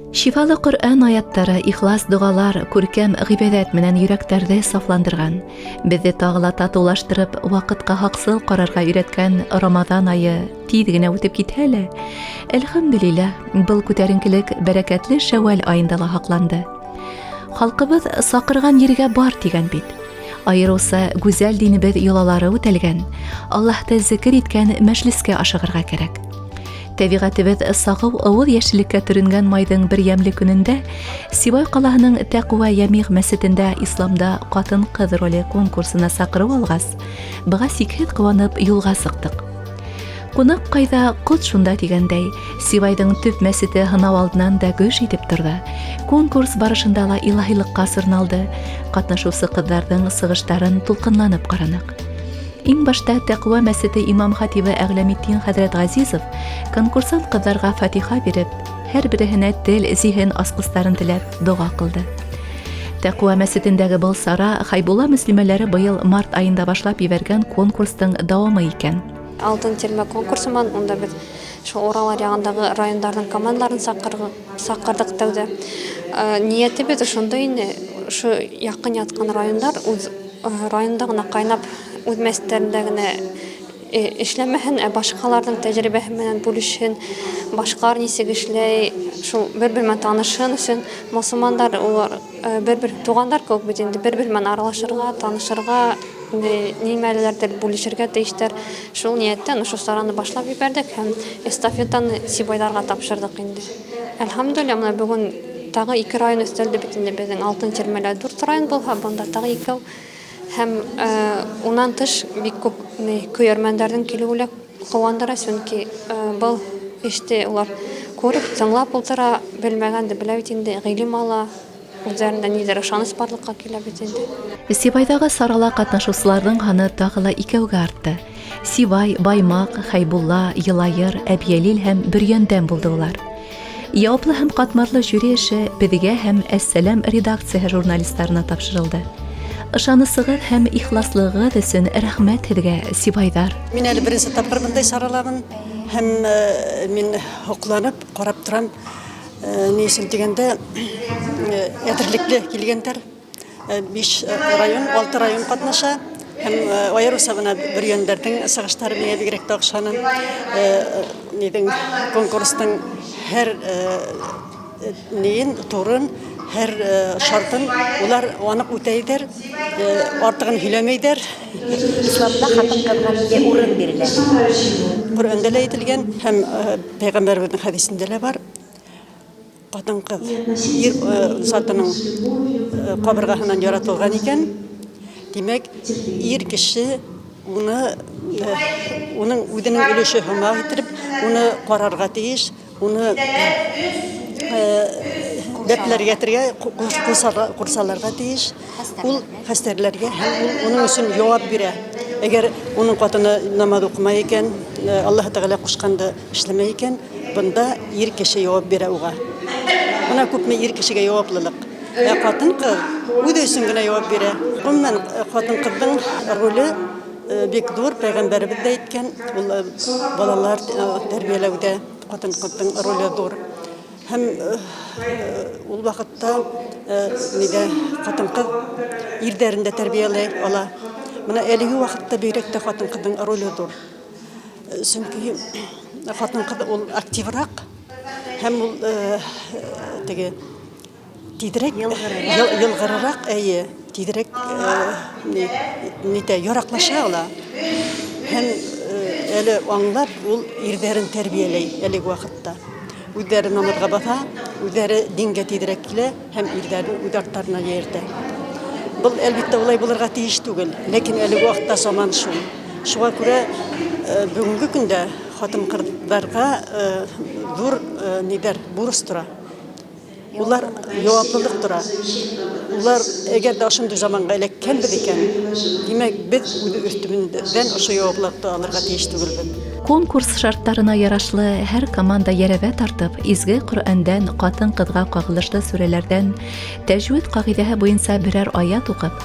Шифалы Ҡөрьән аяттары, ихлас доғалар, күркәм ғибәҙәт менән йөрәктәрҙе сафландырған, беҙҙе тағы ла татыулаштырып, ваҡытҡа һаҡсыл ҡарарға өйрәткән Рамаҙан айы тиҙ генә үтеп китһә лә, әлхәмдүлилләһ, был күтәренкелек бәрәкәтле Шәүәл айында ла һаҡланды. Халҡыбыҙ саҡырған ергә бар тигән бит. Айырыуса гүзәл динебеҙ йолалары үтәлгән, Аллаһты зикер иткән мәжлескә ашығырға кәрәк. Тәбиғәтебеҙ сағыу ыуыҙ йәшеллеккә төрөнгән майҙың бер йәмле көнөндә Сибай ҡалаһының Тәҡүә Йәмиғ мәсетендә исламда ҡатын-ҡыҙ роле конкурсына саҡырыу алғас, быға сикһеҙ ҡыуанып юлға сыҡтыҡ. Ҡунаҡ ҡайҙа, ҡот шунда тигәндәй, Сибайҙың төп мәсете һынау алдынан да гөж итеп торҙо. Конкурс барышында ла илаһилыҡҡа сырналды, ҡатнашыусы ҡыҙҙарҙың сығыштарын тулҡынланып ҡараныҡ. Иң башта Тәҡүә мәсете имам-хатибы Әғләметдин хәҙрәт Ғәзизов конкурсант ҡыҙҙарға фатиха биреп, һәр береһенә тел, зиһен асҡыстарын теләп доға ҡылды. Тәҡүә мәсетендәге был сара Хәйбулла мөслимәләре быйыл март айында башлап ебәргән конкурстың дауамы икән. Алтын тирмә конкурсыман, унда беҙ Урал аръяғындағы райондарҙың командаларын саҡырҙыҡ тәүҙә. Ниәтебеҙ шундай ине, шу яҡын ятҡан райондар үҙ районда ғына ҡайнап, үҙ мәсеттәрендә генә эшләмәһен, башҡаларҙың тәжрибәһе менән бүлешһен, башҡалар нисек эшләй, шул бер-бер менән танышһын өсөн, мосолмандар, улар бер-бер туғандар кеүек бит инде, бер-бер менән аралашырға, танышырға, нимәләрҙер бүлешергә тейештәр. Шул ниәттән ошо сараны башлап ебәрҙек һәм эстафетаны Сибайҙарға тапшырҙык инде. Әлхәмдүлилләһ, менә бөгөн тағы 2 район өҫтәлде бит инде беҙҙең Алтын тирмәлә 4 район булһа, бында тағы 2. Һәм унан тыш бик күп көйәрмәндәрҙең килеүе лә ҡыуандыра, сөнки был эште улар күреп, тыңлап ултыра, белмәгәнде белә бит инде, ғилем ала, үҙҙәрендә ниҙер ышаныс барлыҡҡа килә бит инде. Сибайҙағы сарала ҡатнашыусыларҙың һаны тағы ла 2-гә артты. Сибай, Баймаҡ, Хәйбулла, Йылайыр, Әбйәлил һәм Бөрйәндән булды улар. Яуаплы һәм ҡатмарлы жюри эше беҙгә һәм Әссәләм редакцияһы журналистарына тапшырылды. Ышанысығыҙ һәм ихласлығыҙ өсөн рәхмәт һеҙгә, Сибайҙар. Мин әле беренсе тапҡыр бындай саралабын һәм мин һоҡланып ҡарап торам. Ни өсөн тигәндә, әҙерлекле килгәндәр 5 район, 6 район ҡатнаша һәм айырыуса бына Бөрйәндәрҙең сығыштары миңә бигерәк тә оҡшаны. Конкурстың һәр турын, һәр шартын улар аныҡ үтәйҙәр, артығын һөйләмәйҙәр. Исламда ҡатын-ҡыҙға ниндәй урын бирелә? Ҡөрьәндә лә әйтелгән һәм пәйғәмбәребеҙҙең хәҙисендә лә бар. Ҡатын-ҡыҙ ир затының ҡабырғаһынан яратылған икән. Тимәк, ир кеше уның үҙенең өлөшө һымаҡ итеп, уны ҡарарға тейеш, уны дәртләргә тергә, ҡурсаларға тейеш, ул хәстәрләргә һәм уның өсөн яуап бирә. Әгәр уның ҡатыны намаҙ уҡымай икән, Аллаһ Тәғәлә ҡушҡанды эшләмәй икән, бында ир кеше яуап бирә уға. Бына күпме ир кешегә яуаплылыҡ. Ҡатын-ҡыҙ үҙе өсөн генә яуап бирә. Ғөмүмән, ҡатын-ҡыҙҙың роле бик ҙур, пәйғәмбәребеҙ ҙә әйткән, ул балалар тәрбиәләүҙә ҡатын-ҡыҙҙың роле ҙур. Һәм ул ваҡытта ҡатын-ҡыҙ ирҙәрен дә тәрбиәләй ала. Бына әлеге ваҡытта бигерәк тә ҡатын-ҡыҙҙың роле ҙур. Сөнки ҡатын-ҡыҙ ул активыраҡ һәм ул тиҙерәк йылғырыраҡ, тиҙерәк яраҡлаша ала. Һәм әле аңлап ул ирҙәрен тәрбиәләй әлеге ваҡытта. Үҙҙәре намаҙға баҫа, үҙҙәре дингә тиҙерәк килә һәм ирҙәрен үҙ арттарына йәйертә. Был әлбиттә улай булырға тейеш түгел, ләкин әлеге ваҡытта заман шул. Шуға күрә бөгөнгө көндә ҡатын-ҡыҙҙарға ҙур бурыс тора. Улар яуаплылыҡ тора. Улар әгәр дә ошондай заманға эләккәнбеҙ икән, тимәк, беҙ үҙ өҫтөбөҙҙән ошо яуаплылыҡты алырға тейеш түгелбеҙ. Конкурс шарттарына ярашлы һәр команда йәрәбә тартып, изге Ҡөрьәндән, ҡатын-ҡыҙға ҡағылышлы сүрәләрҙән, тәжүид ҡағиҙәһе буйынса берәр аят уҡып,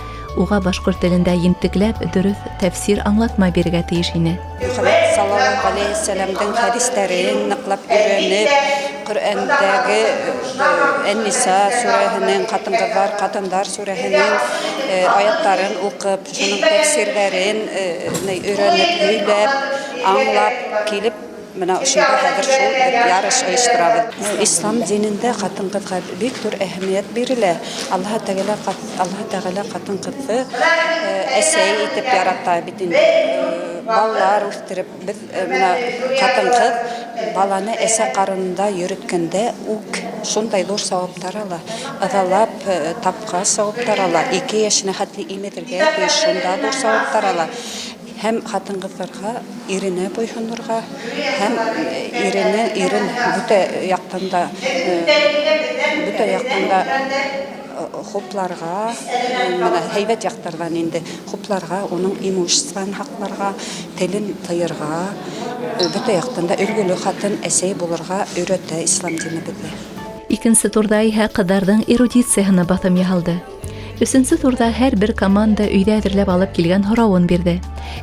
уға башҡорт телендә ентекләп дөрөҫ тәфсир аңлатма бирергә тейеш ине. Мөхәммәд саллаллаһу алейһи ва сәлләмдең хәдистәрен ныҡлап өйрәнеп, Qur'andagi En-Nisa surəsinin Qatınlar surəsinin ayatların oqub, şunun təfsirlərin öyrənib, öyrəb, anlap, kelib Мына ошонда хәзер шул ярыш оештырабыз. Ислам динендә хатын-кызга бик зур әһәмият бирелә. Аллаһ Тәгалә хатын-кызны әсәй итеп ярата бит инде. Балалар үстереп, без мына хатын-кыз баланы әсә карынында йөрөткәндә үк шундай зур саваптар ала. Азалап тапка саваптар ала. 2 яшенә хәтле имедергә шунда зур саваптар ала. Hem hatın kızlarga irine boysunurga hem irine büte yaktanda hoplarga mana heybet yaktardan indi hoplarga onun imуществен haklarga telin tayırga büte yaktanda ülgülü hatın esey bulurga öğretti İslam dini bizde. Икенче турда иһә кызларның эрудицияһына басым яһалды. Өченче турда һәр бер команда өйдә әзерләп алып килгән һорауын бирде.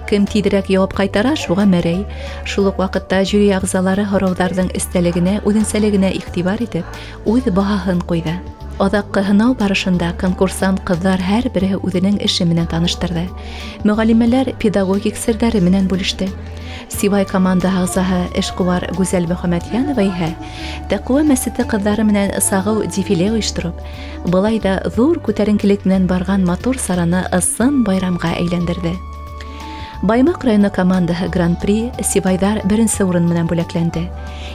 Кем тиҙерәк яуап кайтара, шуға мәрәй. Шул ук вакытта жюри әгъзалары һорауларның истәлегенә, үзенчәлегенә игътибар итеп, үз баһасын куйды. Адаккы һынау барышында конкурсант кызлар һәр бере үзенең эше менән таныштырды. Мөгаллимәләр педагогик серләре менән бүлеште. Сивай команда ағзаһы эшкуар Гүзәл Мөхәммәтьянова иһә Тәкъва мәсете кызлары менән сагыу дефиле оештырып, былай да зур күтәренкелек менән барган матур сараны ысын байрамга әйләндерде. Баймак районы командаһы Гран-при Сивайдар 1нче урын менән бүләкләнде.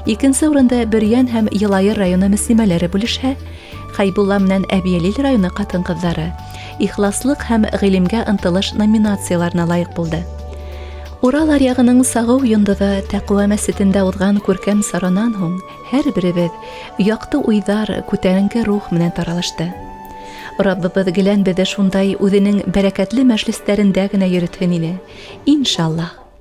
2нче урында Бөрьян һәм Елайыр районы мөслимәләре бүлешә. Хайбулла менән Әбиялил районы катын-кызлары ихласлык һәм гыйлемгә ынтылыш номинацияларына лайык булды. Урал аръягының сагыу йондыҙы Тәкъва мәсетендә уҙған күркәм саранан һуң һәр беребеҙ яҡты уйҙар, күтәренке рух менән таралышты. Раббыбыҙ гелән беҙҙе шундай үҙенең бәрәкәтле мәжлестәрендә генә йөрөтһөн ине. Иншаллаһ.